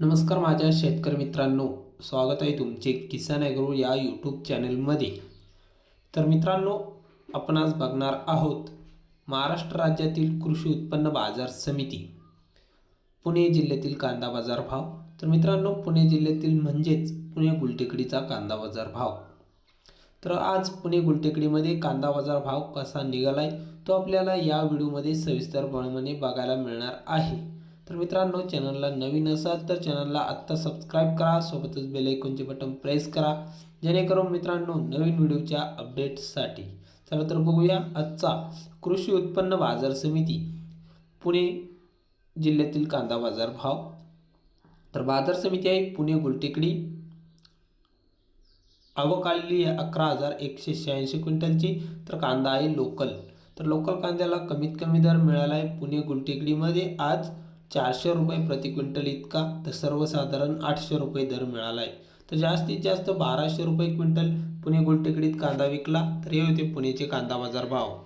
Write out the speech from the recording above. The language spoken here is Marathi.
नमस्कार माझ्या शेतकरी मित्रांनो, स्वागत आहे तुमचे किसान ॲग्रो या यूट्यूब चॅनलमध्ये। तर मित्रांनो, आपण आज बघणार आहोत महाराष्ट्र राज्यातील कृषी उत्पन्न बाजार समिती पुणे जिल्ह्यातील कांदा बाजार भाव। तर मित्रांनो, पुणे जिल्ह्यातील म्हणजेच पुणे गुलटेकडीचा कांदा बाजार भाव। तर आज पुणे गुलटेकडीमध्ये कांदा बाजार भाव कसा निघालाय तो आपल्याला या व्हिडिओमध्ये सविस्तरपणे बघायला मिळणार आहे। तर मित्रांनो, चॅनलला नवीन असाल तर चॅनलला आत्ता सबस्क्राइब करा, सोबतच बेल आयकॉनचे बटन प्रेस करा, जेणेकरून मित्रांनो नवीन व्हिडिओच्या अपडेट्ससाठी। चला तर बघूया आजचा कृषी उत्पन्न बाजार समिती पुणे जिल्ह्यातील कांदा बाजार भाव। तर बाजार समिती आहे पुणे गुलटेकडी। आवक आलेली आहे 11,186 क्विंटलची। तर कांदा आहे लोकल। तर लोकल कांद्याला कमीत कमी दर मिळाला आहे पुणे गुलटेकडीमध्ये आज 400 रुपये प्रति क्विंटल इतका। तर सर्वसाधारण 800 रुपये दर मिळाला आहे। तर जास्तीत जास्त 1200 रुपये क्विंटल पुणे गुलटेकडीत कांदा विकला। तर हे होते पुणेचे कांदा बाजार भाव।